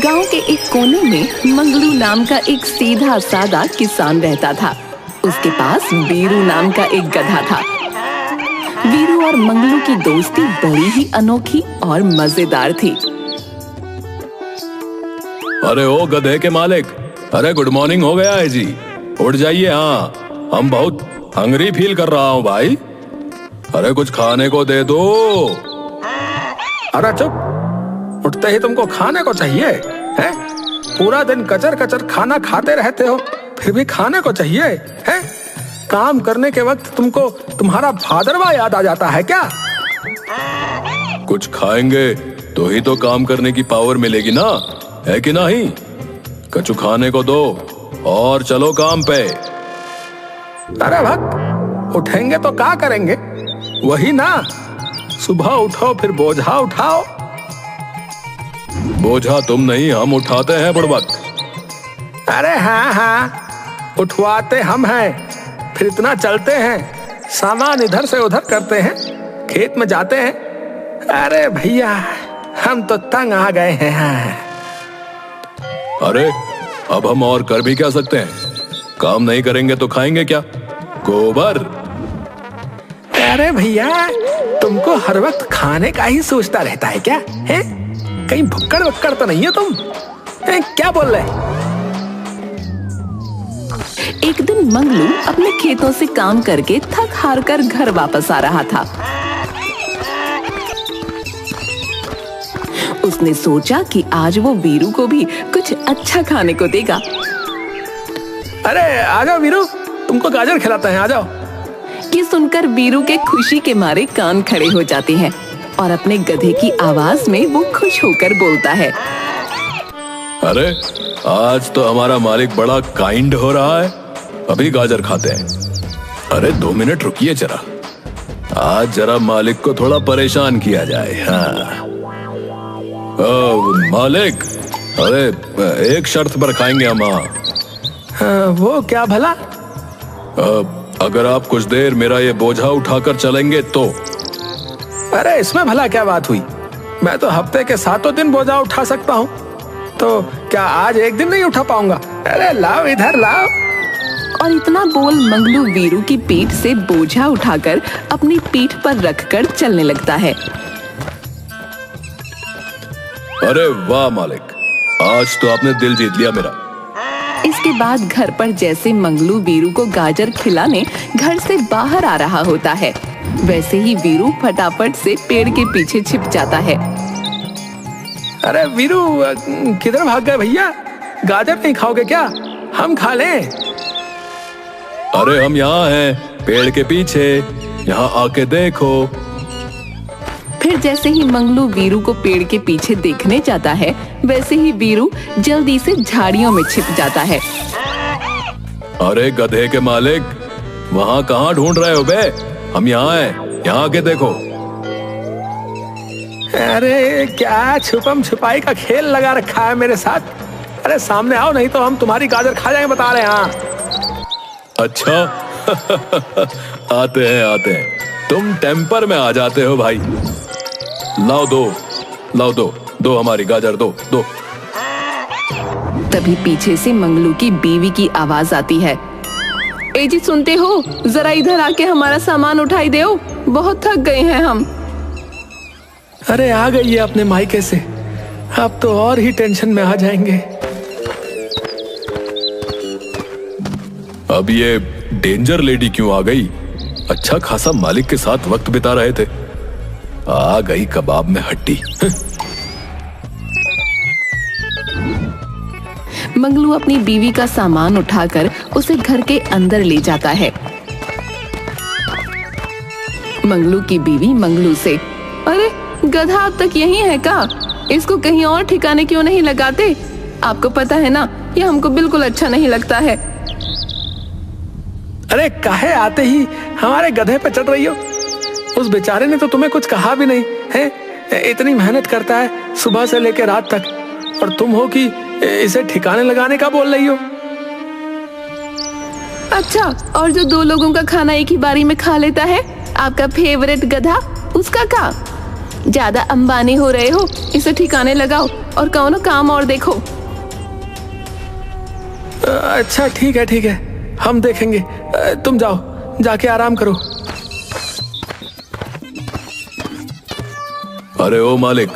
गांव के एक कोने में मंगलू नाम का एक सीधा सादा किसान रहता था। उसके पास वीरू नाम का एक गधा था। वीरू और मंगलू की दोस्ती बड़ी ही अनोखी और मजेदार थी। अरे ओ गधे के मालिक, अरे गुड मॉर्निंग हो गया है जी, उठ जाइए। हाँ, हम बहुत हंगरी फील कर रहा हूँ भाई। अरे कुछ खाने को दे दो। अरे चुप, उठते ही तुमको खाने को चाहिए है? पूरा दिन कचर कचर खाना खाते रहते हो, फिर भी खाने को चाहिए है? काम करने के वक्त तुमको तुम्हारा भादरवा याद आ जाता है क्या? कुछ खाएंगे तो ही तो काम करने की पावर मिलेगी ना, है कि नहीं? कछु खाने को दो और चलो काम पे। अरे भक्त, उठेंगे तो क्या करेंगे? वही ना, सुबह उठो फिर बोझा उठाओ। बोझा तुम नहीं, हम उठाते हैं बुड़बक। अरे हाँ, उठवाते हम हैं, फिर इतना चलते हैं, सामान इधर से उधर करते हैं, खेत में जाते हैं। अरे भैया, हम तो तंग आ गए हैं। अरे अब हम और कर भी क्या सकते हैं? काम नहीं करेंगे तो खाएंगे क्या? गोबर। अरे भैया, तुमको हर वक्त खाने का ही सोचता रहता है क्या? है? कहीं भुक्कड़ वक्कड़ तो नहीं है तुम? क्या बोल रहे? एक दिन मंगलू अपने खेतों से काम करके थक हार कर घर वापस आ रहा था। उसने सोचा कि आज वो वीरू को भी कुछ अच्छा खाने को देगा। अरे आ जाओ वीरू, तुमको गाजर खिलाते हैं, आ जाओ। ये सुनकर वीरू के खुशी के मारे कान खड़े हो जाते हैं और अपने गधे की आवाज में वो खुश होकर बोलता है। अरे आज तो हमारा मालिक बड़ा काइंड हो रहा है, अभी गाजर खाते हैं। अरे 2 मिनट रुकिए जरा, आज जरा मालिक को थोड़ा परेशान किया जाए। हाँ मालिक, अरे एक शर्त पर खाएंगे हम। वो क्या भला? अगर आप कुछ देर मेरा ये बोझा उठाकर चलेंगे तो। अरे इसमें भला क्या बात हुई? मैं तो हफ्ते के 7 दिन बोझा उठा सकता हूँ, तो क्या आज एक दिन नहीं उठा पाऊंगा? अरे लाओ, इधर लाओ। और इतना बोल मंगलू वीरू की पीठ से बोझा उठाकर अपनी पीठ पर रखकर चलने लगता है। अरे वाह मालिक, आज तो आपने दिल जीत लिया मेरा। इसके बाद घर पर जैसे मंगलू वीरू को गाजर खिलाने घर से बाहर आ रहा होता है, वैसे ही वीरू फटाफट से पेड़ के पीछे छिप जाता है। अरे वीरू, किधर भाग गए भैया? गाजर नहीं खाओगे क्या? हम खा लें। अरे हम यहाँ हैं, पेड़ के पीछे, यहाँ आके देखो। फिर जैसे ही मंगलू वीरू को पेड़ के पीछे देखने जाता है, वैसे ही वीरू जल्दी से झाड़ियों में छिप जाता है। अरे गधे के मालिक, वहाँ कहाँ ढूंढ रहे हो बे? हम यहाँ हैं, यहाँ आके देखो। अरे क्या छुपम छुपाई का खेल लगा रखा है मेरे साथ? अरे सामने आओ, नहीं तो हम तुम्हारी गाजर खा जाएंगे, बता रहे हैं। हाँ अच्छा आते हैं, तुम टेम्पर में आ जाते हो भाई। लाओ दो हमारी गाजर, दो। तभी पीछे से मंगलू की बीवी की आवाज आती है। ए जी, सुनते हो? जरा इधर आके हमारा सामान उठाई दो, बहुत थक गए हैं हम। अरे आ गई है अपने मायके से, अब तो और ही टेंशन में आ जाएंगे। अब ये डेंजर लेडी क्यों आ गई? अच्छा खासा मालिक के साथ वक्त बिता रहे थे, आ गई कबाब में हड्डी। मंगलू अपनी बीवी का सामान उठाकर उसे घर के अंदर ले जाता है। मंगलू की बीवी मंगलू से, अरे गधा अब तक यहीं है का? इसको कहीं और ठिकाने क्यों नहीं लगाते? आपको पता है ना, ये हमको बिल्कुल अच्छा नहीं लगता है। अरे काहे आते ही हमारे गधे पे चढ़ रही हो? उस बेचारे ने तो तुम्हें कुछ कहा भी नहीं है। इतनी मेहनत करता है सुबह से लेकर रात तक, और तुम हो कि इसे ठिकाने लगाने का बोल रही हो। अच्छा, और जो 2 लोगों का खाना एक ही बारी में खा लेता है, आपका फेवरेट गधा, उसका क्या? ज्यादा अंबानी हो रहे हो, इसे ठिकाने लगाओ और कौनो काम और देखो। अच्छा ठीक है, हम देखेंगे। तुम जाओ, जाके आराम करो। अरे ओ मालिक,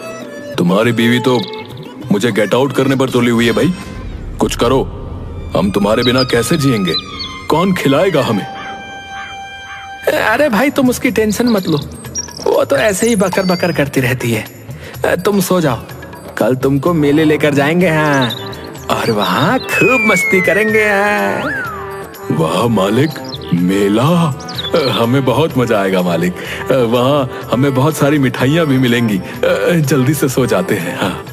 तुम्हारी बीवी तो मुझे गेट आउट करने पर तुली हुई है भाई। कुछ करो, हम तुम्हारे बिना कैसे जिएंगे? कौन खिलाएगा हमें? अरे भाई तुम उसकी टेंशन मत लो, वो तो ऐसे ही बकर बकर करती रहती है। तुम सो जाओ, कल तुमको मेले लेकर जाएंगे हाँ, और वहाँ खूब मस्ती करेंगे हाँ। वाह मालिक, मेला! हमें बहुत मजा आएगा मालिक। वहाँ हमें बहुत सारी मिठाइयाँ भी मिलेंगी। जल्दी से सो जाते हैं। हाँ।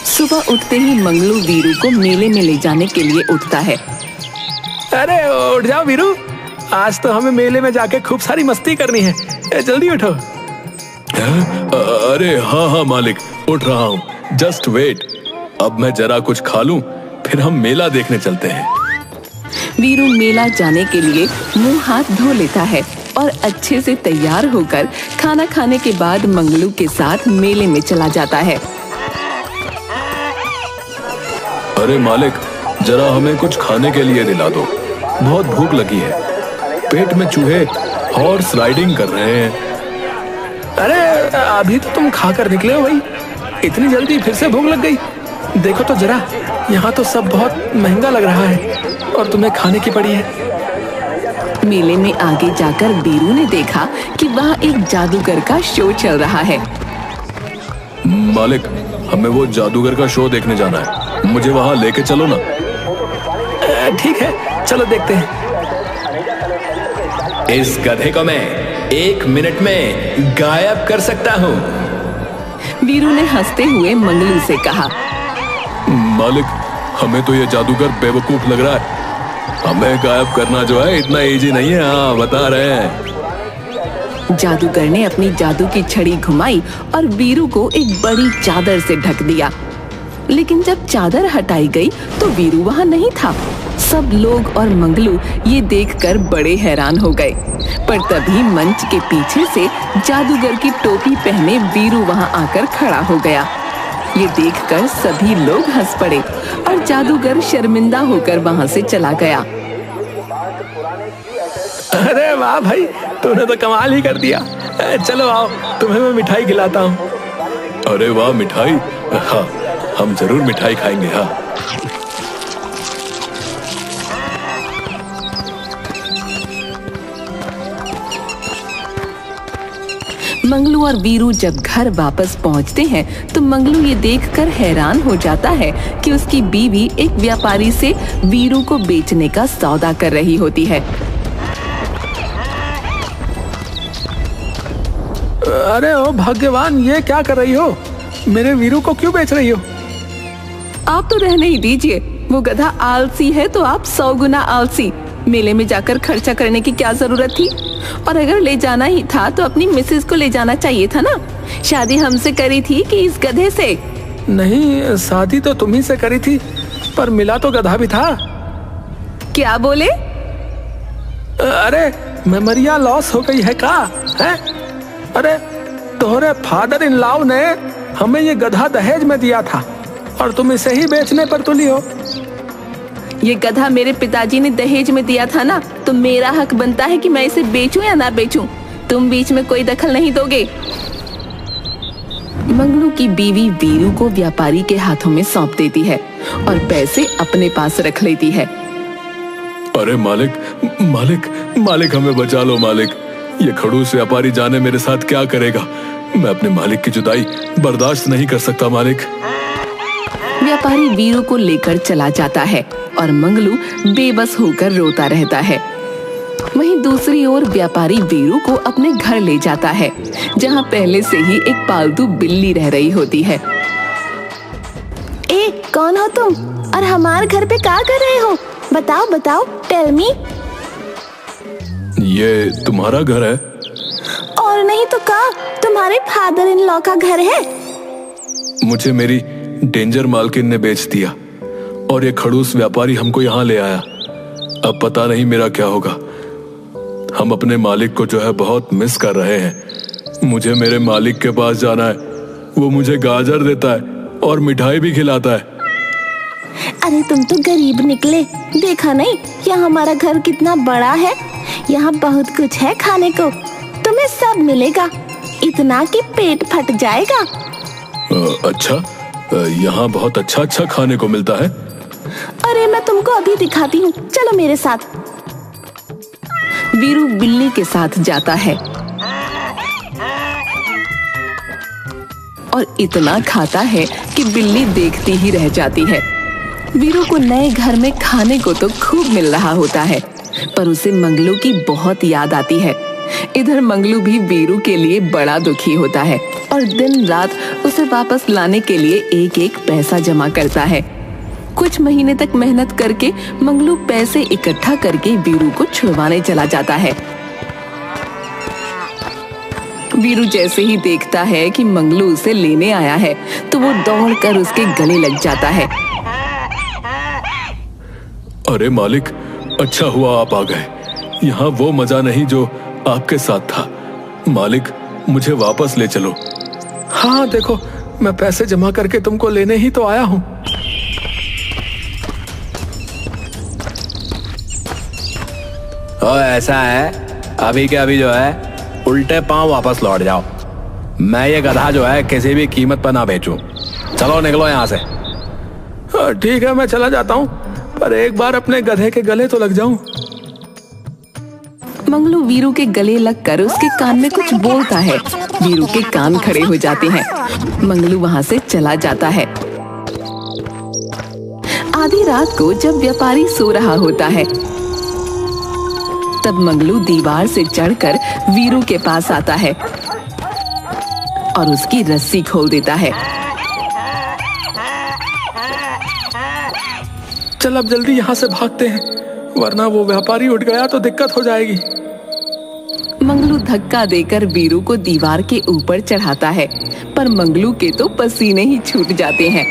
सुबह उठते ही मंगलू वीरू को मेले में ले जाने के लिए उठता है। अरे उठ जाओ वीरू, आज तो हमें मेले में जाके खूब सारी मस्ती करनी है, जल्दी उठो। अरे हाँ मालिक, उठ रहा हूँ। जस्ट वेट, अब मैं जरा कुछ खा लूं, फिर हम मेला देखने चलते हैं। वीरू मेला जाने के लिए मुंह हाथ धो लेता है और अच्छे से तैयार होकर खाना खाने के बाद मंगलू के साथ मेले में चला जाता है। अरे मालिक, जरा हमें कुछ खाने के लिए दिला दो, बहुत भूख लगी है। पेट में चूहे हॉर्स राइडिंग कर रहे हैं। अरे अभी तो तुम खाकर निकले हो भाई, इतनी जल्दी फिर से भूख लग गई? देखो तो जरा, यहाँ तो सब बहुत महंगा लग रहा है और तुम्हें खाने की पड़ी है। मेले में आगे जाकर वीरू ने देखा कि वहाँ एक जादूगर का शो चल रहा है। मालिक, हमें वो जादूगर का शो देखने जाना है, मुझे वहाँ लेके चलो ना। ठीक है, चलो देखते हैं। इस गधे को मैं 1 मिनट में गायब कर सकता हूँ। वीरू ने हंसते हुए मंगलू से कहा। मालिक, हमें तो ये जादूगर बेवकूफ लग रहा है। हमें गायब करना जो है इतना इजी नहीं है। हाँ, बता रहे हैं। जादूगर ने अपनी जादू की छड़ी घुमाई और वीरू को एक बड़ी चादर से ढक दिया। लेकिन जब चादर हटाई गई तो वीरू वहाँ नहीं था। सब लोग और मंगलू ये देखकर बड़े हैरान हो गए। पर तभी मंच के पीछे से जादूगर की टोपी पहने वीरू वहाँ आकर खड़ा हो गया। ये देखकर सभी लोग हंस पड़े और जादूगर शर्मिंदा होकर वहाँ से चला गया। अरे वाह भाई, तूने तो कमाल ही कर दिया। चलो आओ, तुम्हें मैं मिठाई खिलाता हूँ। अरे वाह, मिठाई! हाँ, हम जरूर मिठाई खाएंगे। हाँ। मंगलू और वीरू जब घर वापस पहुंचते हैं तो मंगलू ये देखकर हैरान हो जाता है कि उसकी बीवी एक व्यापारी से वीरू को बेचने का सौदा कर रही होती है। अरे ओ भाग्यवान, ये क्या कर रही हो? मेरे वीरू को क्यों बेच रही हो? आप तो रहने ही दीजिए, वो गधा आलसी है तो आप 100 गुना आलसी। मेले में जाकर खर्चा करने की क्या जरूरत थी? और अगर ले जाना ही था तो अपनी मिसेस को ले जाना चाहिए था ना। शादी हमसे करी थी कि इस गधे से? नहीं, शादी तो तुम्ही से करी थी, पर मिला तो गधा भी था। क्या बोले? अरे मेमोरिया लॉस हो गई है का? है? अरे तोहरे फादर इन लॉ ने हमें ये गधा दहेज में दिया था और तुम इसे ही बेचने पर तुली हो। ये गधा मेरे पिताजी ने दहेज में दिया था ना, तो मेरा हक बनता है कि मैं इसे बेचूं या ना बेचूं। तुम बीच में कोई दखल नहीं दोगे। मंगलू की बीवी वीरू को व्यापारी के हाथों में सौंप देती है और पैसे अपने पास रख लेती है। अरे मालिक, मालिक, मालिक, हमें बचा लो मालिक। ये खड़ूस व्यापारी जाने मेरे साथ क्या करेगा। मैं अपने मालिक की जुदाई बर्दाश्त नहीं कर सकता मालिक। व्यापारी वीरू को लेकर चला जाता है और मंगलू बेबस होकर रोता रहता है। वहीं दूसरी ओर व्यापारी वीरू को अपने घर ले जाता है, जहां पहले से ही एक पालतू बिल्ली रह रही होती है। ए, कौन हो तुम और हमारे घर पे क्या कर रहे हो? बताओ बताओ, टेल मी। ये तुम्हारा घर है? और नहीं तो क्या, तुम्हारे फादर इन लॉ का घर है। मुझे मेरी डेंजर मालकिन ने बेच दिया और ये खड़ूस व्यापारी हमको यहाँ ले आया। अब पता नहीं मेरा क्या होगा। हम अपने मालिक को जो है बहुत मिस कर रहे हैं। मुझे मेरे मालिक के पास जाना है। वो मुझे गाजर देता है और मिठाई भी खिलाता है। अरे तुम तो गरीब निकले, देखा नहीं यहाँ हमारा घर कितना बड़ा है। यहाँ बहुत कुछ है खाने को, तुम्हें सब मिलेगा, इतना कि पेट फट जाएगा। अच्छा, यहाँ बहुत अच्छा अच्छा खाने को मिलता है। अरे मैं तुमको अभी दिखाती हूँ, चलो मेरे साथ। वीरू बिल्ली के साथ जाता है और इतना खाता है कि बिल्ली देखती ही रह जाती है। वीरू को नए घर में खाने को तो खूब मिल रहा होता है, पर उसे मंगलू की बहुत याद आती है। इधर मंगलू भी वीरू के लिए बड़ा दुखी होता है और दिन रात उसे वापस लाने के लिए एक एक पैसा जमा करता है। कुछ महीने तक मेहनत करके मंगलू पैसे इकट्ठा करके वीरू को छुड़वाने चला जाता है। वीरू जैसे ही देखता है कि मंगलू उसे लेने आया है तो वो दौड़कर उसके गले लग जाता है। अरे मालिक, अच्छा हुआ आप आ गए। यहाँ वो मजा नहीं जो आपके साथ था। मालिक, मुझे वापस ले चलो। हाँ देखो, मैं पैसे जमा करके तुमको लेने ही तो आया हूँ। ऐसा है, अभी के अभी जो है उल्टे पांव वापस लौट जाओ। मैं ये गधा जो है किसी भी कीमत पर ना बेचूं। चलो निकलो यहाँ से। ठीक है, मैं चला जाता हूँ, पर एक बार अपने गधे के गले तो लग जाऊं। मंगलू वीरू के गले लगकर उसके कान में कुछ बोलता है। वीरू के कान खड़े हो जाते हैं। मंगलू वहां से चला जाता है। आधी रात को जब व्यापारी सो रहा होता है तब मंगलू दीवार से चढ़कर वीरू के पास आता है और उसकी रस्सी खोल देता है। चल अब जल्दी यहाँ से भागते हैं, वरना वो व्यापारी उठ गया तो दिक्कत हो जाएगी। मंगलू धक्का देकर वीरू को दीवार के ऊपर चढ़ाता है, पर मंगलू के तो पसीने ही छूट जाते हैं।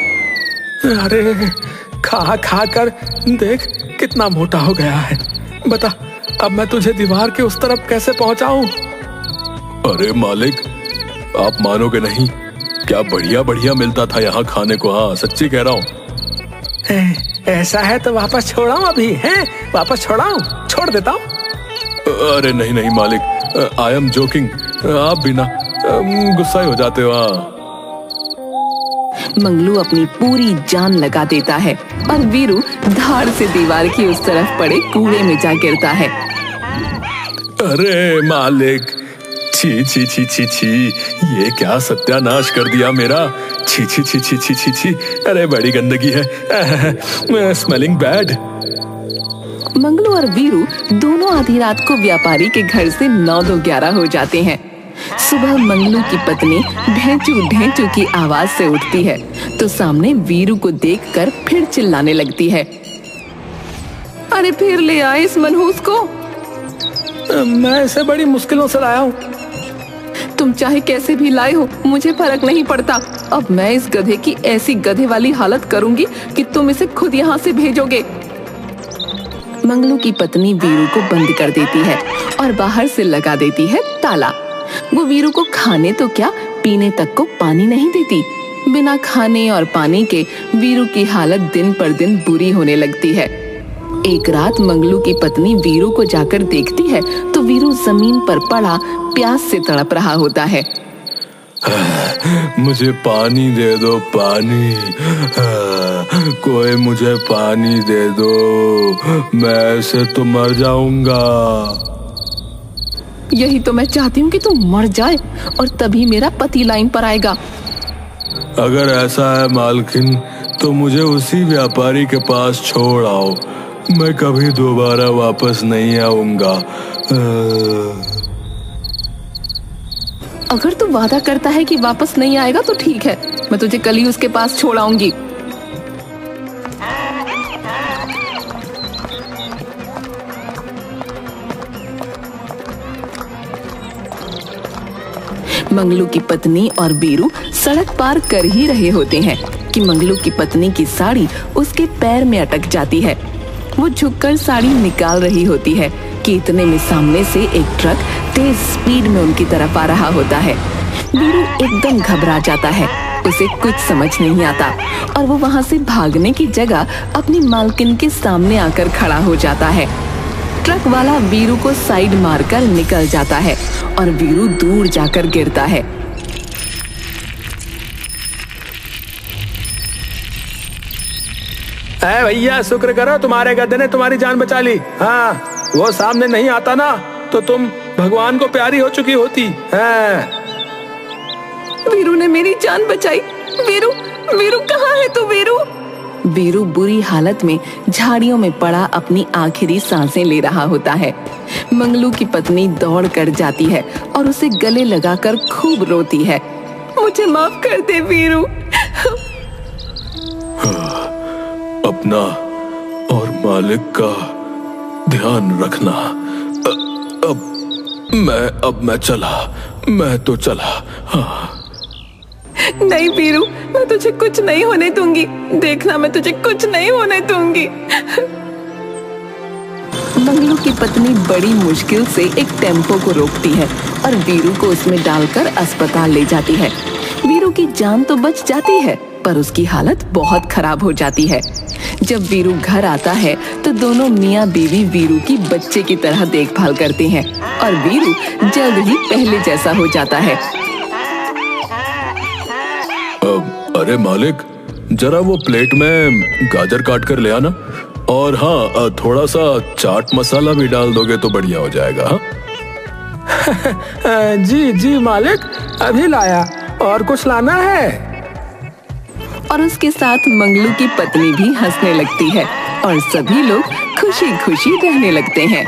अरे खा खा कर देख कितना मोटा हो गया है। बता, अब मैं तुझे दीवार के उस तरफ कैसे पहुंचाऊं? अरे मालिक, आप मानोगे नहीं, क्या बढ़िया बढ़िया मिलता था यहाँ खाने को। हाँ, सच्ची कह रहा हूँ। ऐसा है तो वापस छोड़ाऊं अभी? हैं? वापस छोड़ाऊं? छोड़ देता हूँ। अरे नहीं नहीं मालिक, आई एम जोकिंग। आप भी ना गुस्सा हो जाते हो। हाँ। मंगलू अपनी पूरी जान लगा देता है और वीरू धाड़ से दीवार की उस तरफ पड़े कुएं में जा गिरता है। अरे मालिक, छी छी छी छी छी, ये क्या सत्यानाश कर दिया मेरा। छी छी छी छी छी छी छी, अरे बड़ी गंदगी है, स्मेलिंग बैड। मंगलू और वीरू दोनों आधी रात को व्यापारी के घर से 9-11 हो जाते हैं। सुबह मंगलू की पत्नी ढेंचू ढेंचू की आवाज से उठती है तो सामने वीरू को देखकर फिर चिल्लाने लगती है। अरे फिर ले आए इस मनहूस को। मैं इसे बड़ी मुश्किलों से लाया हूँ। तुम चाहे कैसे भी लाए हो, मुझे फर्क नहीं पड़ता। अब मैं इस गधे की ऐसी गधे वाली हालत करूंगी कि तुम इसे खुद यहाँ से भेजोगे। मंगलू की पत्नी वीरू को बंद कर देती है और बाहर से लगा देती है ताला। वो वीरू को खाने तो क्या, पीने तक को पानी नहीं देती। बिना खाने और पानी के वीरू की हालत दिन पर दिन बुरी होने लगती है। एक रात मंगलू की पत्नी वीरू को जाकर देखती है तो वीरू जमीन पर पड़ा प्यास से तड़प रहा होता है। मुझे पानी दे दो, पानी। कोई मुझे पानी दे दो, मैं ऐसे तो मर जाऊंगा। यही तो मैं चाहती हूँ कि तू मर जाए और तभी मेरा पति लाइन पर आएगा। अगर ऐसा है मालकिन, तो मुझे उसी व्यापारी के पास छोड़ आओ। मैं कभी दोबारा वापस नहीं आऊंगा। अगर तू वादा करता है कि वापस नहीं आएगा तो ठीक है, मैं तुझे कल ही उसके पास छोड़ आऊंगी। मंगलू की पत्नी और वीरू सड़क पार कर ही रहे होते हैं कि मंगलू की पत्नी की साड़ी उसके पैर में अटक जाती है। वो झुककर साड़ी निकाल रही होती है कि इतने में सामने से एक ट्रक तेज स्पीड में उनकी तरफ आ रहा होता है। वीरू एकदम घबरा जाता है, उसे कुछ समझ नहीं आता और वो वहां से भागने की जगह अपनी मालकिन के सामने आकर खड़ा हो जाता है। ट्रक वाला वीरू को साइड मारकर निकल जाता है और वीरू दूर जाकर गिरता है। ऐ भैया, शुक्र करो तुम्हारे गधे ने तुम्हारी जान बचा ली। हाँ, वो सामने नहीं आता ना तो तुम भगवान को प्यारी हो चुकी होती। हाँ। वीरू ने मेरी जान बचाई। वीरू, वीरू कहाँ है तू वीरू? वीरू बुरी हालत में झाड़ियों में पड़ा अपनी आखिरी सांसें ले रहा होता है। मंगलू की पत्नी दौड़ कर जाती है और उसे गले लगाकर खूब रोती है। मुझे माफ कर दे वीरू। अपना और मालिक का ध्यान रखना। अब मैं चला। मैं तो चला। हाँ। नहीं वीरू, मैं तुझे कुछ नहीं होने दूंगी। देखना, मैं तुझे कुछ नहीं होने दूंगी। मंगलू की पत्नी बड़ी मुश्किल से एक टेम्पो को रोकती है और वीरू को उसमें डालकर अस्पताल ले जाती है। वीरू की जान तो बच जाती है, पर उसकी हालत बहुत खराब हो जाती है। जब वीरू घर आता है तो दोनों मियाँ बीवी वीरू की बच्चे की तरह देखभाल करते हैं और वीरू जल्द ही पहले जैसा हो जाता है। अरे मालिक, जरा वो प्लेट में गाजर काट कर ले आना, और हाँ, थोड़ा सा चाट मसाला भी डाल दोगे तो बढ़िया हो जाएगा। हाँ? जी जी मालिक, अभी लाया। और कुछ लाना है? और उसके साथ मंगलू की पत्नी भी हंसने लगती है और सभी लोग खुशी खुशी रहने लगते हैं।